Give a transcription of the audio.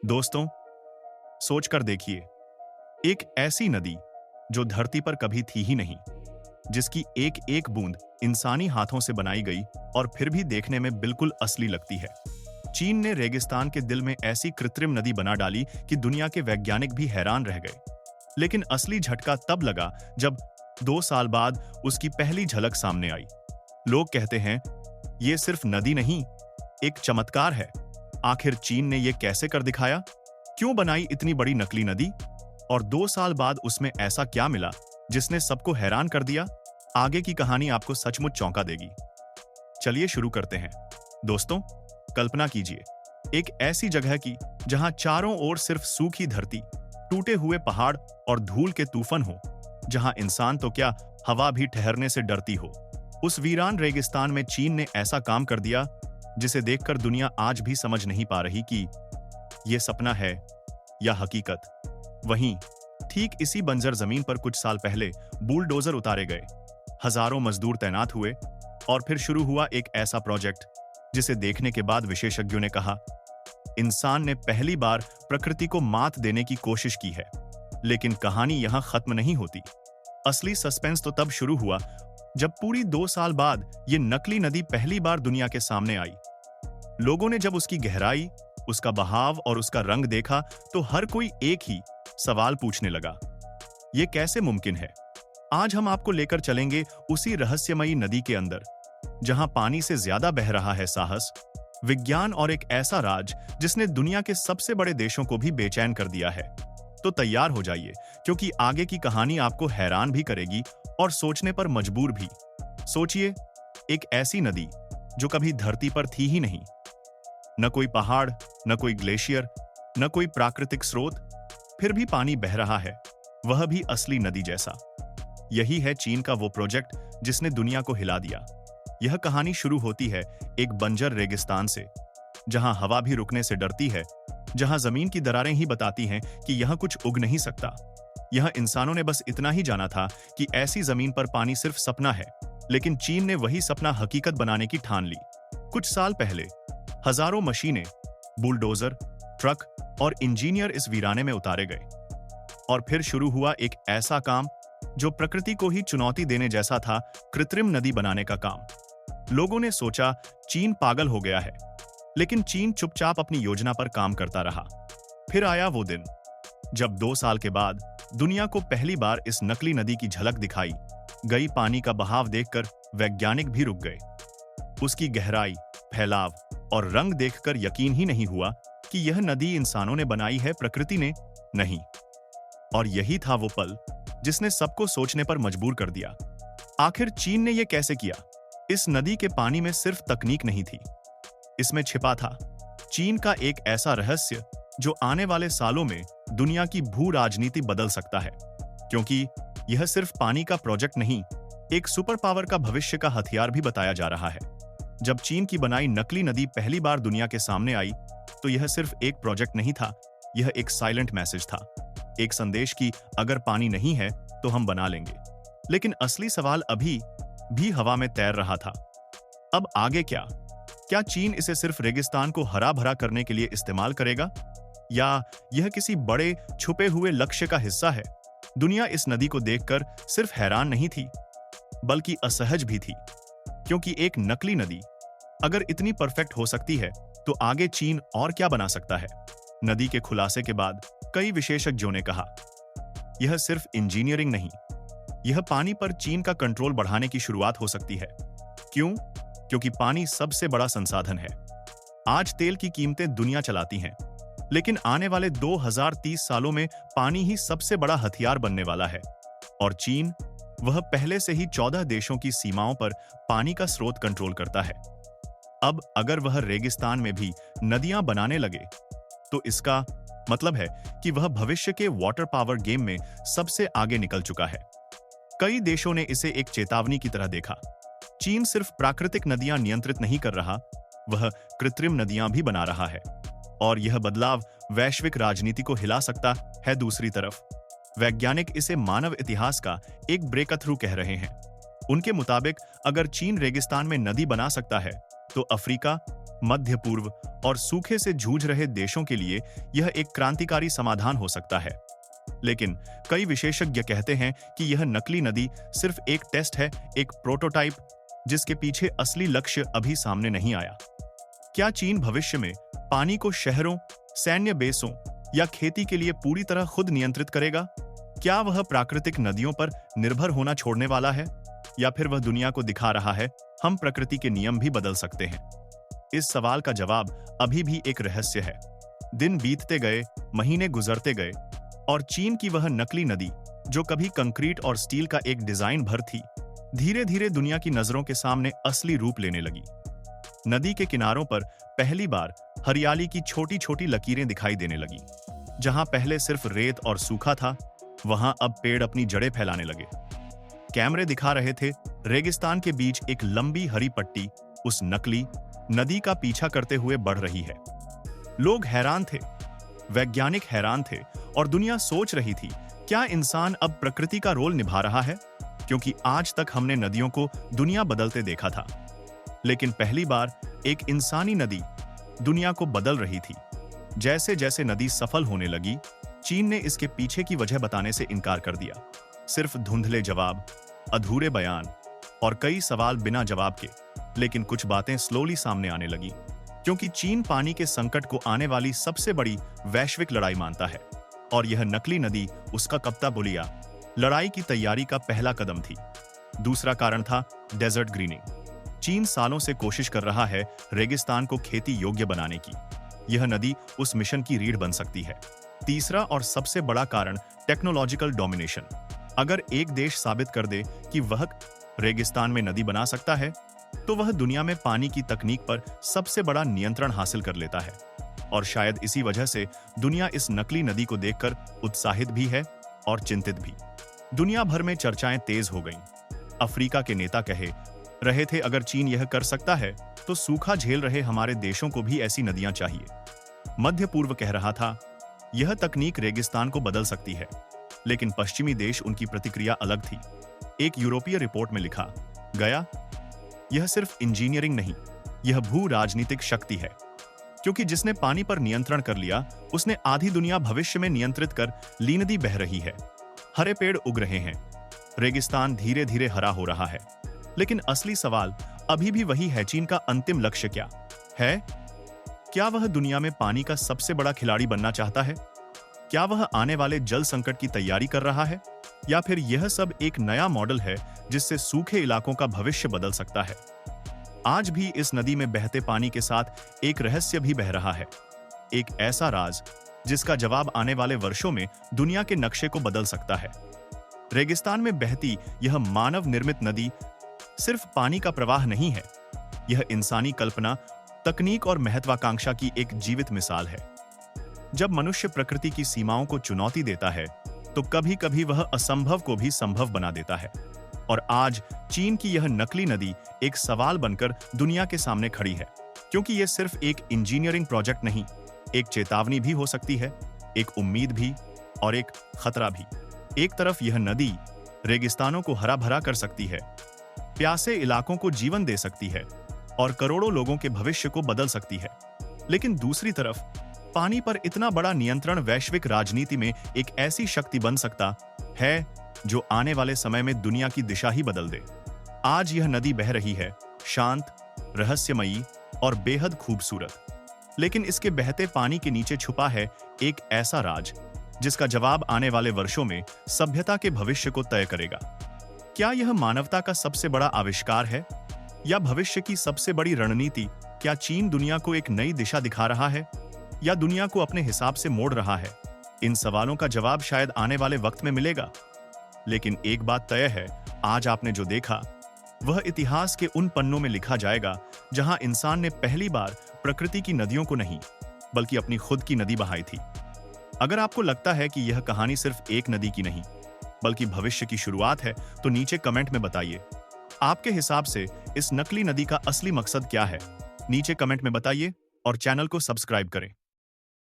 दोस्तों, सोच कर देखिए, एक ऐसी नदी जो धरती पर कभी थी ही नहीं, जिसकी एक एक बूंद इंसानी हाथों से बनाई गई और फिर भी देखने में बिल्कुल असली लगती है। चीन ने रेगिस्तान के दिल में ऐसी कृत्रिम नदी बना डाली कि दुनिया के वैज्ञानिक भी हैरान रह गए। लेकिन असली झटका तब लगा जब 2 साल बाद उसकी पहली झलक सामने आई। लोग कहते हैं, ये सिर्फ नदी नहीं, एक चमत्कार है। आखिर चीन ने यह कैसे कर दिखाया? क्यों बनाई इतनी बड़ी नकली नदी? और 2 साल बाद उसमें ऐसा क्या मिला जिसने सबको हैरान कर दिया? आगे की कहानी आपको सचमुच चौंका देगी। चलिए शुरू करते हैं। दोस्तों, कल्पना कीजिए, एक ऐसी जगह की जहां चारों ओर सिर्फ सूखी धरती, टूटे हुए पहाड़ और धूल के तूफान हो, जहां इंसान तो क्या, हवा भी ठहरने से डरती हो। उस वीरान रेगिस्तान में चीन ने ऐसा काम कर दिया जिसे देखकर दुनिया आज भी समझ नहीं पा रही कि यह सपना है या हकीकत। वहीं ठीक इसी बंजर जमीन पर कुछ साल पहले बुलडोजर उतारे गए, हजारों मजदूर तैनात हुए और फिर शुरू हुआ एक ऐसा प्रोजेक्ट जिसे देखने के बाद विशेषज्ञों ने कहा, इंसान ने पहली बार प्रकृति को मात देने की कोशिश की है। लेकिन कहानी यहां खत्म नहीं होती। असली सस्पेंस तो तब शुरू हुआ जब पूरी 2 साल बाद यह नकली नदी पहली बार दुनिया के सामने आई। लोगों ने जब उसकी गहराई, उसका बहाव और उसका रंग देखा तो हर कोई एक ही सवाल पूछने लगा, यह कैसे मुमकिन है? आज हम आपको लेकर चलेंगे उसी रहस्यमयी नदी के अंदर, जहां पानी से ज्यादा बह रहा है साहस, विज्ञान और एक ऐसा राज जिसने दुनिया के सबसे बड़े देशों को भी बेचैन कर दिया है। तो तैयार हो जाइए, क्योंकि आगे की कहानी आपको हैरान भी करेगी और सोचने पर मजबूर भी। सोचिए, एक ऐसी नदी जो कभी धरती पर थी ही नहीं, न कोई पहाड़, न कोई ग्लेशियर, न कोई प्राकृतिक स्रोत, फिर भी पानी बह रहा है, वह भी असली नदी जैसा। यही है चीन का वो प्रोजेक्ट जिसने दुनिया को हिला दिया। यह कहानी शुरू होती है एक बंजर रेगिस्तान से, जहां हवा भी रुकने से डरती है, जहां जमीन की दरारें ही बताती हैं कि यहां कुछ उग नहीं सकता। यह इंसानों ने बस इतना ही जाना था कि ऐसी जमीन पर पानी सिर्फ सपना है, लेकिन चीन ने वही सपना हकीकत बनाने की ठान ली। कुछ साल पहले हजारों मशीनें, बुलडोजर, ट्रक और इंजीनियर इस वीराने में उतारे गए। और फिर शुरू हुआ एक ऐसा काम जो प्रकृति को ही चुनौती देने जैसा था, कृत्रिम नदी बनाने का काम। लोगों ने सोचा चीन पागल हो गया है, लेकिन चीन चुपचाप अपनी योजना पर काम करता रहा। फिर आया वो दिन जब 2 साल के बाद दुनिया को पहली बार इस नकली नदी की झलक दिखाई गई। पानी का बहाव देखकर वैज्ञानिक भी रुक गए। उसकी गहराई, फैलाव और रंग देखकर यकीन ही नहीं हुआ कि यह नदी इंसानों ने बनाई है, प्रकृति ने नहीं। और यही था वो पल जिसने सबको सोचने पर मजबूर कर दिया। आखिर चीन ने यह कैसे किया? इस नदी के पानी में सिर्फ तकनीक नहीं थी, इसमें छिपा था चीन का एक ऐसा रहस्य जो आने वाले सालों में दुनिया की भू राजनीति बदल सकता है। क्योंकि यह सिर्फ पानी का प्रोजेक्ट नहीं, एक सुपर पावर का भविष्य का हथियार भी बताया जा रहा है। जब चीन की बनाई नकली नदी पहली बार दुनिया के सामने आई, तो यह सिर्फ एक प्रोजेक्ट नहीं था, यह एक साइलेंट मैसेज था, एक संदेश कि अगर पानी नहीं है तो हम बना लेंगे। लेकिन असली सवाल अभी भी हवा में तैर रहा था। अब आगे क्या? क्या चीन इसे सिर्फ रेगिस्तान को हरा भरा करने के लिए इस्तेमाल करेगा, या यह किसी बड़े छुपे हुए लक्ष्य का हिस्सा है? दुनिया इस नदी को देखकर सिर्फ हैरान नहीं थी, बल्कि असहज भी थी। क्योंकि एक नकली नदी अगर इतनी परफेक्ट हो सकती है, तो आगे चीन और क्या बना सकता है? नदी के खुलासे के बाद कई विशेषज्ञों ने कहा, यह सिर्फ इंजीनियरिंग नहीं, यह पानी पर चीन का कंट्रोल बढ़ाने की शुरुआत हो सकती है। क्यों? क्योंकि पानी सबसे बड़ा संसाधन है। आज तेल की कीमतें दुनिया चलाती हैं, लेकिन आने वाले 2030 सालों में पानी ही सबसे बड़ा हथियार बनने वाला है। और चीन, वह पहले से ही 14 देशों की सीमाओं पर पानी का स्रोत कंट्रोल करता है। अब अगर वह रेगिस्तान में भी नदियां बनाने लगे, तो इसका मतलब है कि वह भविष्य के वाटर पावर गेम में सबसे आगे निकल चुका है। कई देशों ने इसे एक चेतावनी की तरह देखा। चीन सिर्फ प्राकृतिक नदियां नियंत्रित नहीं कर रहा, वह कृत्रिम नदियां भी बना रहा है। और यह बदलाव वैश्विक राजनीति को हिला सकता है। दूसरी तरफ वैज्ञानिक इसे मानव इतिहास का एक ब्रेकथ्रू कह रहे हैं। उनके मुताबिक अगर चीन रेगिस्तान में नदी बना सकता है, तो अफ्रीका, मध्य पूर्व और सूखे से जूझ रहे देशों के लिए यह एक क्रांतिकारी समाधान हो सकता है। लेकिन कई विशेषज्ञ कहते हैं कि यह नकली नदी सिर्फ एक टेस्ट है, एक प्रोटोटाइप, जिसके पीछे असली लक्ष्य अभी सामने नहीं आया। क्या चीन भविष्य में पानी को शहरों, सैन्य बेसों या खेती के लिए पूरी तरह खुद नियंत्रित करेगा? क्या वह प्राकृतिक नदियों पर निर्भर होना छोड़ने वाला है, या फिर वह दुनिया को दिखा रहा है हम प्रकृति के नियम भी बदल सकते हैं? इस सवाल का जवाब अभी भी एक रहस्य है। दिन बीतते गए, महीने गुजरते गए, और चीन की वह नकली नदी, जो कभी कंक्रीट और स्टील का एक डिजाइन भर थी, धीरे धीरे दुनिया की नजरों के सामने असली रूप लेने लगी। नदी के किनारों पर पहली बार हरियाली की छोटी छोटी लकीरें दिखाई देने लगी। जहां पहले सिर्फ रेत और सूखा था, वहां अब पेड़ अपनी जड़ें फैलाने लगे। कैमरे दिखा रहे थे रेगिस्तान के बीच एक लंबी हरी पट्टी उस नकली नदी का पीछा करते हुए बढ़ रही है। लोग हैरान थे, वैज्ञानिक हैरान थे, और दुनिया सोच रही थी, क्या इंसान अब प्रकृति का रोल निभा रहा है? क्योंकि आज तक हमने नदियों को दुनिया बदलते देखा था, लेकिन पहली बार एक इंसानी नदी दुनिया को बदल रही थी। जैसे जैसे नदी सफल होने लगी, चीन ने इसके पीछे की वजह बताने से इनकार कर दिया। सिर्फ धुंधले जवाब, अधूरे बयान और कई सवाल बिना जवाब के। लेकिन कुछ बातें स्लोली सामने आने लगी, क्योंकि चीन पानी के संकट को आने वाली सबसे बड़ी वैश्विक लड़ाई मानता है, और यह नकली नदी उसका कप्ता बुलिया लड़ाई की तैयारी का पहला कदम थी। दूसरा कारण था डेजर्ट ग्रीनिंग। चीन सालों से कोशिश कर रहा है रेगिस्तान को खेती योग्य बनाने की। यह नदी उस मिशन की रीढ़ बन सकती है। तीसरा और सबसे बड़ा कारण टेक्नोलॉजिकल डोमिनेशन। अगर एक देश साबित कर दे कि वह रेगिस्तान में नदी बना सकता है, तो वह दुनिया में पानी की तकनीक पर सबसे बड़ा नियंत्रण हासिल कर लेता है। और शायद इसी वजह से दुनिया इस नकली नदी को देखकर उत्साहित भी है और चिंतित भी। दुनिया भर में चर्चाएं तेज हो गईं। अफ्रीका के नेता कहे रहे थे, अगर चीन यह कर सकता है तो सूखा झेल रहे हमारे देशों को भी ऐसी नदियां चाहिए। मध्य पूर्व कह रहा था, यह तकनीक रेगिस्तान को बदल सकती है। लेकिन पश्चिमी देश, उनकी प्रतिक्रिया अलग थी। एक यूरोपीय रिपोर्ट में लिखा गया, यह सिर्फ इंजीनियरिंग नहीं, यह भू राजनीतिक शक्ति है। क्योंकि जिसने पानी पर नियंत्रण कर लिया, उसने आधी दुनिया भविष्य में नियंत्रित कर ली। नदी बह रही है, हरे पेड़ उग रहे हैं, रेगिस्तान धीरे धीरे हरा हो रहा है। लेकिन असली सवाल अभी भी वही है, चीन का अंतिम लक्ष्य क्या है? क्या वह दुनिया में पानी का सबसे बड़ा खिलाड़ी बनना चाहता है? क्या वह आने वाले जल संकट की तैयारी कर रहा है, या फिर यह सब एक नया मॉडल है जिससे सूखे इलाकों का भविष्य बदल सकता है? आज भी इस नदी में बहते पानी के साथ एक रहस्य भी बह रहा है, एक ऐसा राज जिसका जवाब आने वाले वर्षों में दुनिया के नक्शे को बदल सकता है। रेगिस्तान में बहती यह मानव निर्मित नदी सिर्फ पानी का प्रवाह नहीं है, यह इंसानी कल्पना, तकनीक और महत्वाकांक्षा की एक जीवित मिसाल है। जब मनुष्य प्रकृति की सीमाओं को चुनौती देता है, तो कभी कभी वह असंभव को भी संभव बना देता है। और आज चीन की यह नकली नदी एक सवाल बनकर दुनिया के सामने खड़ी है, क्योंकि यह सिर्फ एक इंजीनियरिंग प्रोजेक्ट नहीं, एक चेतावनी भी हो सकती है, एक उम्मीद भी, और एक खतरा भी। एक तरफ यह नदी रेगिस्तानों को हरा भरा कर सकती है, प्यासे इलाकों को जीवन दे सकती है, और करोड़ों लोगों के भविष्य को बदल सकती है। लेकिन दूसरी तरफ पानी पर इतना बड़ा नियंत्रण वैश्विक राजनीति में एक ऐसी शक्ति बन सकता है जो आने वाले समय में दुनिया की दिशा ही बदल दे। आज यह नदी बह रही है, शांत, रहस्यमयी और बेहद खूबसूरत। लेकिन इसके बहते पानी के नीचे छुपा है एक ऐसा राज जिसका जवाब आने वाले वर्षों में सभ्यता के भविष्य को तय करेगा। क्या यह मानवता का सबसे बड़ा आविष्कार है, या भविष्य की सबसे बड़ी रणनीति? क्या चीन दुनिया को एक नई दिशा दिखा रहा है, या दुनिया को अपने हिसाब से मोड़ रहा है? इन सवालों का जवाब शायद आने वाले वक्त में मिलेगा। लेकिन एक बात तय है, आज आपने जो देखा वह इतिहास के उन पन्नों में लिखा जाएगा जहां इंसान ने पहली बार प्रकृति की नदियों को नहीं, बल्कि अपनी खुद की नदी बहाई थी। अगर आपको लगता है कि यह कहानी सिर्फ एक नदी की नहीं, बल्कि भविष्य की शुरुआत है, तो नीचे कमेंट में बताइए, आपके हिसाब से इस नकली नदी का असली मकसद क्या है? नीचे कमेंट में बताइए और चैनल को सब्सक्राइब करें।